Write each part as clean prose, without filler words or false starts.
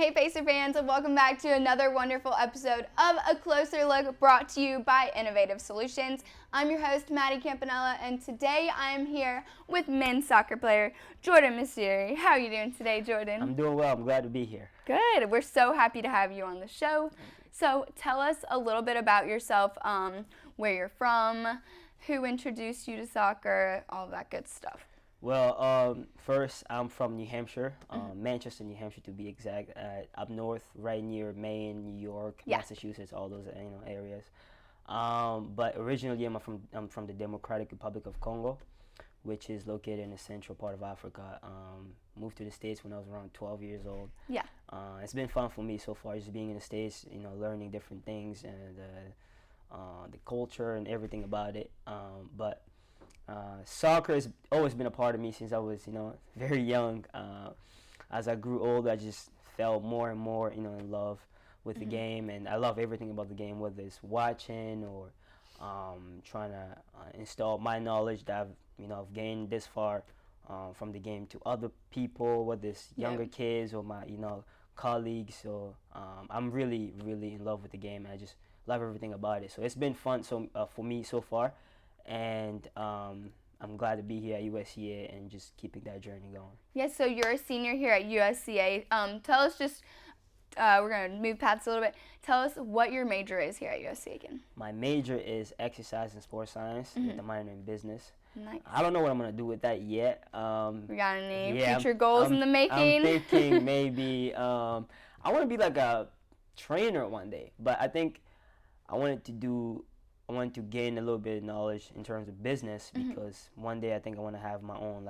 Hey Pacer fans, and welcome back to another wonderful episode of A Closer Look brought to you by Innovative Solutions. I'm your host, Maddie Campanella, and today I am here with men's soccer player Jordan Misiri. How are you doing today, Jordan? I'm doing well. I'm glad to be here. Good. We're so happy to have you on the show. So tell us a little bit about yourself, where you're from, who introduced you to soccer, all that good stuff. Well, first, I'm from New Hampshire, Manchester, New Hampshire to be exact, up north, right near Maine, New York, Massachusetts, all those areas. But originally, I'm from the Democratic Republic of Congo, which is located in the central part of Africa. Moved to the States when I was around 12 years old. Yeah. It's been fun for me so far, just being in the States, learning different things and the culture and everything about it. But soccer has always been a part of me since I was, very young. As I grew older, I just fell more and more, in love with the game, and I love everything about the game, whether it's watching or trying to install my knowledge that I've gained this far from the game to other people, whether it's younger kids or my, colleagues. So I'm really, really in love with the game, and I just love everything about it. So it's been fun for me so far. And I'm glad to be here at USCA and just keeping that journey going. Yes, so you're a senior here at USCA. Tell us just, we're going to move paths a little bit. Tell us what your major is here at USCA again. My major is exercise and sports science with a minor in business. Nice. I don't know what I'm going to do with that yet. We got any future goals in the making? I'm thinking maybe I want to be like a trainer one day, but I think I want to gain a little bit of knowledge in terms of business because one day I think I want to have my own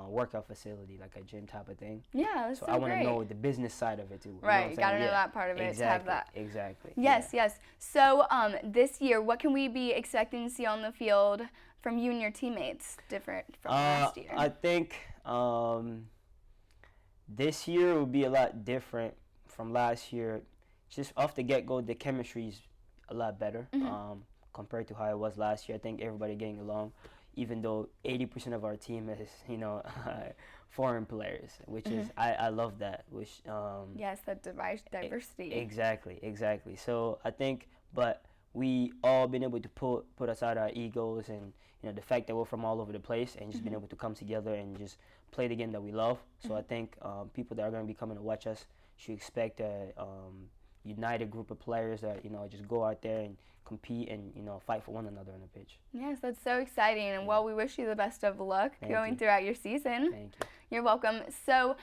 workout facility, like a gym type of thing. Yeah, that's so I want great. to know the business side of it too. Right, you got to know that part of it to have that. Exactly. Yes, yes. So this year, what can we be expecting to see on the field from you and your teammates different from last year? I think this year will be a lot different from last year. Just off the get-go, the chemistry is a lot better compared to how it was last year. I think everybody getting along, even though 80% of our team is, foreign players, which is, I love that. Which yes, that diversity. Exactly. So I think, but we all been able to put aside our egos and the fact that we're from all over the place and just been able to come together and just play the game that we love. So I think people that are going to be coming to watch us should expect a united group of players that just go out there and compete and fight for one another on the pitch. Yes, that's so exciting, and well, we wish you the best of luck throughout your season. Thank you. You're welcome. So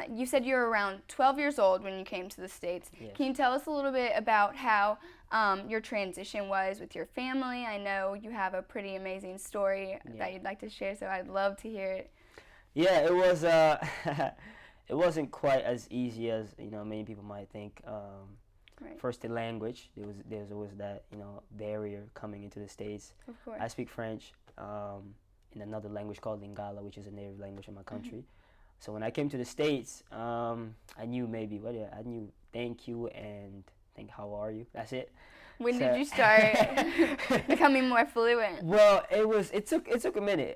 you said you were around 12 years old when you came to the States. Yes. Can you tell us a little bit about how your transition was with your family? I know you have a pretty amazing story that you'd like to share, so I'd love to hear it. Yeah, it was it wasn't quite as easy as many people might think. First, the language. There's always that barrier coming into the States. Of course. I speak French in another language called Lingala, which is a native language in my country. So when I came to the States, I knew I knew thank you and how are you. That's it. When did you start becoming more fluent? Well, it took a minute.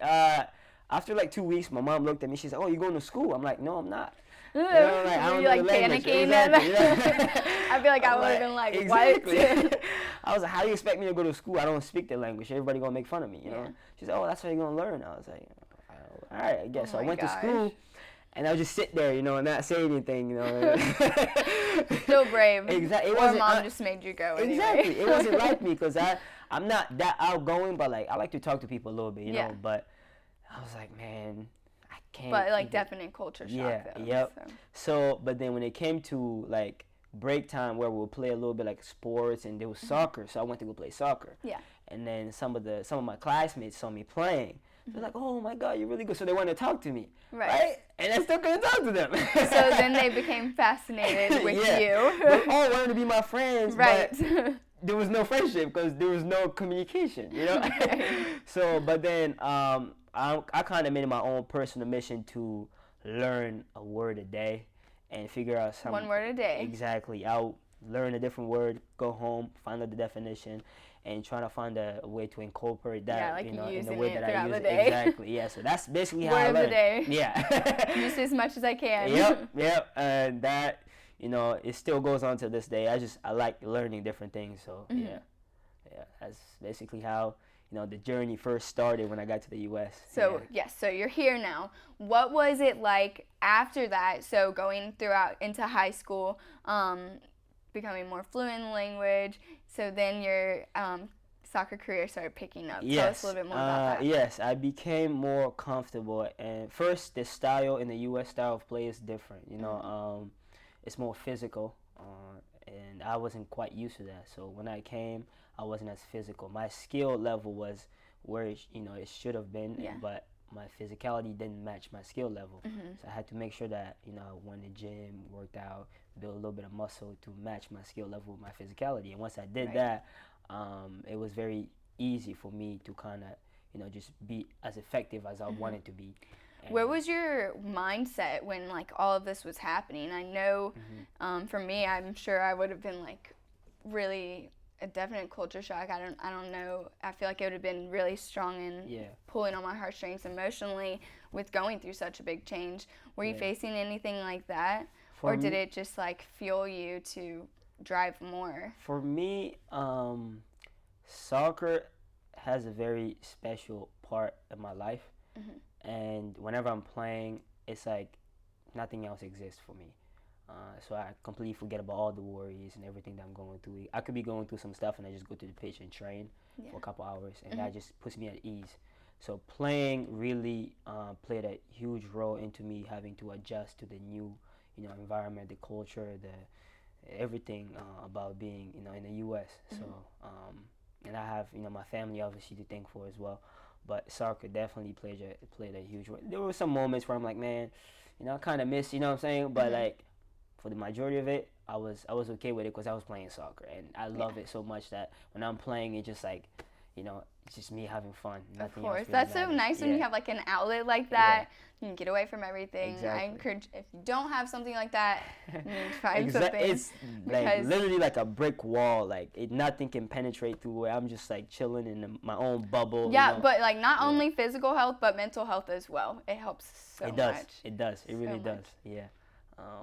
After like 2 weeks, my mom looked at me. She said, "Oh, you going to school?" I'm like, "No, I'm not." Were you like panicking? Exactly. I feel like I would have been like, exactly. what? I was like, how do you expect me to go to school? I don't speak the language. Everybody going to make fun of me, you know? Yeah. She said, oh, that's how you're going to learn. I was like, all right, I guess. So I went to gosh. school, and I would just sit there, and not say anything, Still brave. Exactly. Or mom just made you go anyway. Exactly. It wasn't like me because I'm not that outgoing, but I like to talk to people a little bit, you know? But I was like, man, I can't. But definite culture shock though. Yep. So, but then when it came to break time where we'll play a little bit like sports and there was soccer, so I went to go play soccer. Yeah. And then some of my classmates saw me playing. They're like, oh my God, you're really good. So they wanted to talk to me. Right. And I still couldn't talk to them. So then they became fascinated with you. They all wanted to be my friends. Right. But there was no friendship because there was no communication, Right. So, but then I kind of made it my own personal mission to learn a word a day and figure out something. One word a day. Exactly. I'll learn a different word, go home, find out the definition, and trying to find a way to incorporate that, Yeah, like in the using way it that I throughout use the it. day. Exactly. Yeah. So that's basically how I Word of the learned. day. Yeah. Just as much as I can. Yep. And that, it still goes on to this day. I like learning different things. So yeah. That's basically how the journey first started when I got to the U.S. So yes, so you're here now. What was it like after that? So going throughout into high school, becoming more fluent in the language. So then your soccer career started picking up. Tell us a little bit more about that. Yes, I became more comfortable. And first, the style in the U.S. style of play is different. It's more physical, and I wasn't quite used to that. So when I came, I wasn't as physical. My skill level was where it should have been, but my physicality didn't match my skill level. So I had to make sure that I went to the gym, worked out, built a little bit of muscle to match my skill level with my physicality. And once I did that, it was very easy for me to kind of just be as effective as I wanted to be. And where was your mindset when like all of this was happening? I know for me, I'm sure I would have been like really a definite culture shock. I don't know. I feel like it would have been really strong and pulling on my heartstrings emotionally with going through such a big change. Were you facing anything like that, or did it just like fuel you to drive more? For me, soccer has a very special part in my life, and whenever I'm playing, it's like nothing else exists for me. So I completely forget about all the worries and everything that I'm going through. I could be going through some stuff and I just go to the pitch and train for a couple hours, and that just puts me at ease. So playing really played a huge role into me having to adjust to the new, environment, the culture, the everything about being, in the U.S. So and I have, my family obviously to thank for as well. But soccer definitely played a huge role. There were some moments where I'm like, man, I kind of miss, what I'm saying, but like, for the majority of it, I was okay with it because I was playing soccer, and I love it so much that when I'm playing, it's just like, it's just me having fun. Nothing Of course, else really that's so matters. nice when you have like an outlet like that. You can get away from everything. Exactly. I encourage, if you don't have something like that, you need to find something. It's like literally like a brick wall. Like nothing can penetrate through it. I'm just like chilling in my own bubble. Yeah, but like not only physical health, but mental health as well. It helps so much. It does. It really does. Yeah.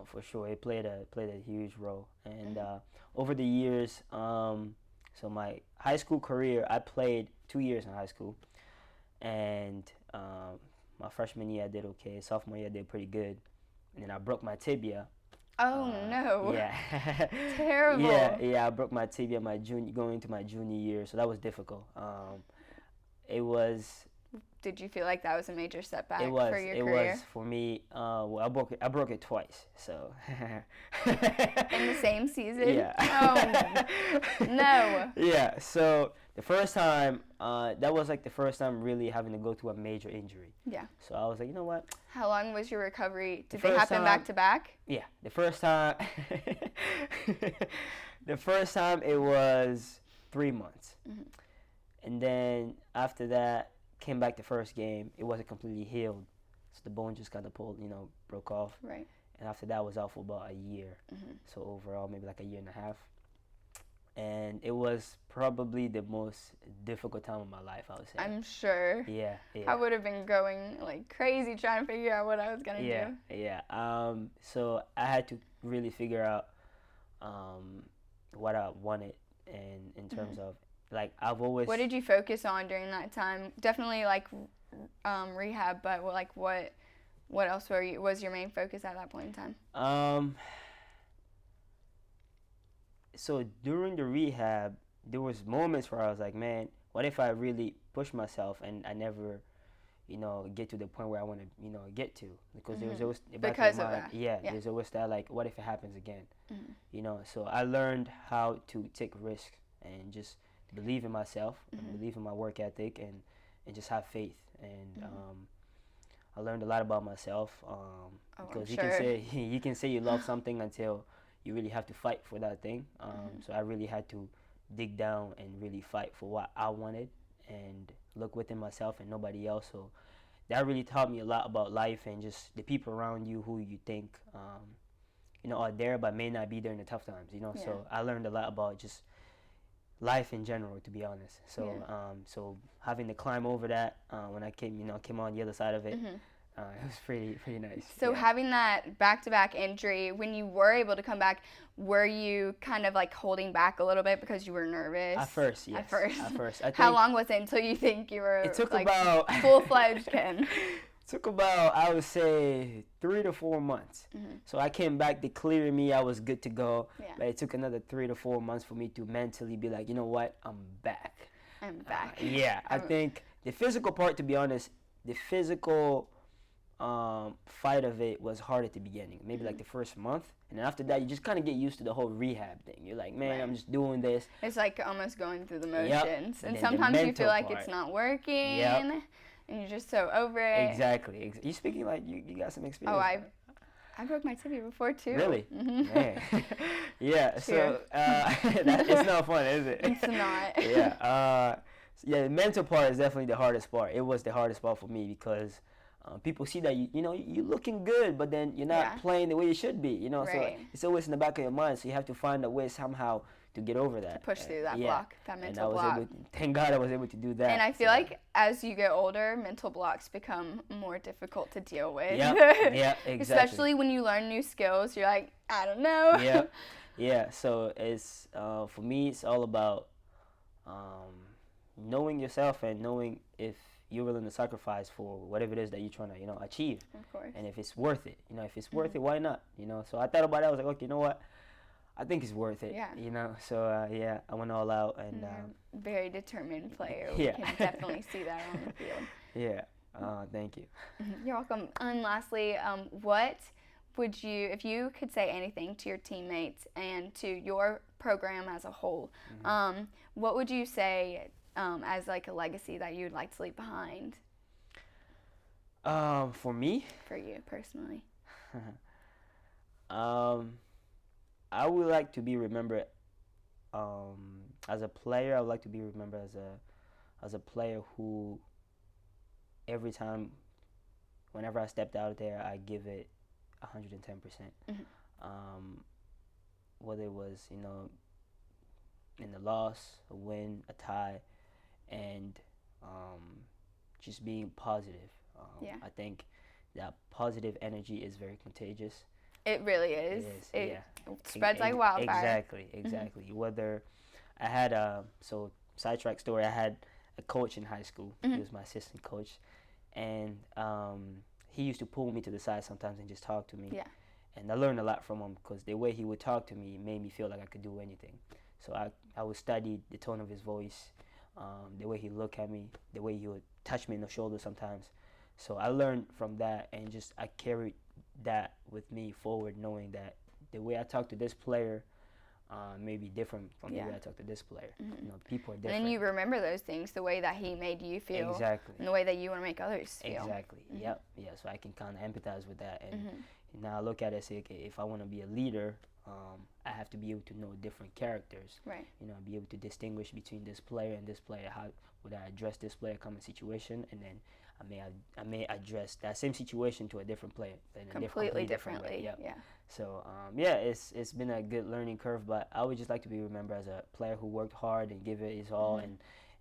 For sure, it played a huge role, and over the years, so my high school career, I played 2 years in high school, and my freshman year I did okay. Sophomore year I did pretty good, and then I broke my tibia. Oh no! Yeah. Terrible. Yeah. I broke my tibia going into my junior year, so that was difficult. It was. Did you feel like that was a major setback for your career? It was for me. Well, I broke it twice. So. In the same season? Yeah. Oh no. Yeah. So the first time, that was like the first time really having to go through a major injury. Yeah. So I was like, you know what? How long was your recovery? Did they happen back to back? Yeah. The first time. The first time it was 3 months, and then after that. Came back the first game, it wasn't completely healed, so the bone just kind of broke off. Right. And after that, I was out for about a year. So overall, maybe like a year and a half. And it was probably the most difficult time of my life, I would say. I'm sure. Yeah. I would have been going like crazy trying to figure out what I was gonna do. Yeah. So I had to really figure out what I wanted, and in terms of. Like I've always. What did you focus on during that time? Definitely like rehab, but what else was your main focus at that point in time? So during the rehab, there was moments where I was like, man, what if I really push myself and I never, get to the point where I want to, get to? Because there was always because of that. Yeah, there's always that like, what if it happens again? So I learned how to take risks and just believe in myself, and believe in my work ethic, and just have faith. And I learned a lot about myself, because you can say you love something until you really have to fight for that thing. So I really had to dig down and really fight for what I wanted and look within myself and nobody else. So that really taught me a lot about life and just the people around you who you think are there but may not be there in the tough times. So I learned a lot about just life in general, to be honest. So so having to climb over that when I came on the other side of it, it was pretty nice. So having that back-to-back injury, when you were able to come back, were you kind of like holding back a little bit because you were nervous? At first, yes. At first. I think How long was it until you think you were it took like about full-fledged Ken? took about, I would say, 3 to 4 months. So I came back, they cleared me, I was good to go. Yeah. But it took another 3 to 4 months for me to mentally be like, you know what, I'm back. I'm back. I think the physical part, to be honest, the physical fight of it was hard at the beginning, maybe like the first month. And then after that, you just kind of get used to the whole rehab thing. You're like, man, I'm just doing this. It's like almost going through the motions. Yep. And the sometimes you feel like part. it's not working. Yep. And you're just so over it. Exactly. You speaking like you got some experience. Oh, I broke my tibia before too. Really? Man. Yeah. True. So it's not fun, is it? It's not. Yeah. Yeah. The mental part is definitely the hardest part. It was the hardest part for me because people see that you're looking good, but then you're not playing the way you should be. You know, Right. so it's always in the back of your mind. So you have to find a way somehow to get over that. Push through that block, that mental and I was block. thank God I was able to do that. And I feel like as you get older, mental blocks become more difficult to deal with. Yeah, exactly. Especially when you learn new skills, you're like, I don't know. Yeah. So it's for me, it's all about knowing yourself and knowing if you're willing to sacrifice for whatever it is that you're trying to achieve. Of course. And if it's worth it, if it's worth it, why not? So I thought about it. I was like, okay, you know what? I think it's worth it. Yeah. So I went all out and. Very determined player. Yeah. We can definitely see that on the field. Yeah. Thank you. You're welcome. And lastly, what would you, if you could say anything to your teammates and to your program as a whole, what would you say as like a legacy that you'd like to leave behind? For me? For you personally. I would like to be remembered as a player. I would like to be remembered as a player who every time, whenever I stepped out there, I give it 110%. Whether it was in the loss, a win, a tie, and just being positive. I think that positive energy is very contagious. It really is. It spreads like wildfire. Exactly. Whether I had so sidetrack story, I had a coach in high school. He was my assistant coach, and he used to pull me to the side sometimes and just talk to me. Yeah. And I learned a lot from him because the way he would talk to me made me feel like I could do anything. So I would study the tone of his voice, the way he looked at me, the way he would touch me in the shoulder sometimes. So I learned from that, and just I carried that with me forward, knowing that the way I talk to this player may be different from the way I talk to this player. People are different. And then you remember those things, the way that he made you feel. Exactly. And the way that you want to make others feel. Exactly. Yep. Yeah. So I can kind of empathize with that, and now I look at it and say, okay, if I want to be a leader, I have to be able to know different characters. Right. Be able to distinguish between this player and this player. How would I address this player common situation, and then I may address that same situation to a different player in completely differently. Yep. Yeah. So it's been a good learning curve, but I would just like to be remembered as a player who worked hard and give it his all,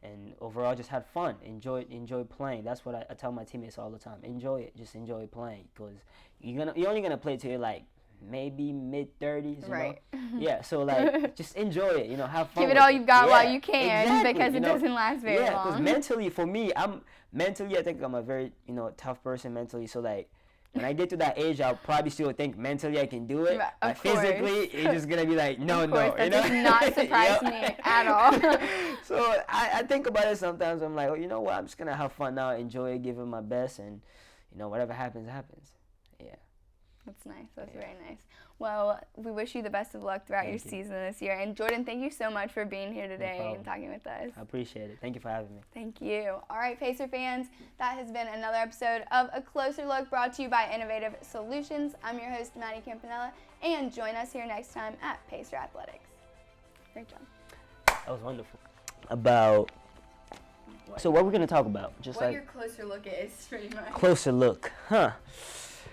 and overall just had fun, enjoy playing. That's what I tell my teammates all the time. Enjoy it, just enjoy playing, because you're only gonna play till you're like maybe mid-30s, right? Yeah, so like just enjoy it, have fun. Give it all you've got while you can, exactly, because it doesn't last very long. Yeah, because mentally, for me, I think I'm a very tough person mentally. So like when I get to that age, I'll probably still think mentally I can do it, but physically it's just gonna be like no. That does not surprise me at all. So I think about it sometimes. I'm like, you know what? I'm just gonna have fun now, enjoy it, give it my best, and whatever happens, happens. Yeah. That's nice. That's very nice. Well, we wish you the best of luck throughout your season this year. And Jordan, thank you so much for being here today and talking with us. I appreciate it. Thank you for having me. Thank you. All right, Pacer fans, that has been another episode of A Closer Look brought to you by Innovative Solutions. I'm your host, Maddie Campanella, and join us here next time at Pacer Athletics. Great job. That was wonderful. So what we're going to talk about? Just what your closer look is, pretty much. Closer look, huh?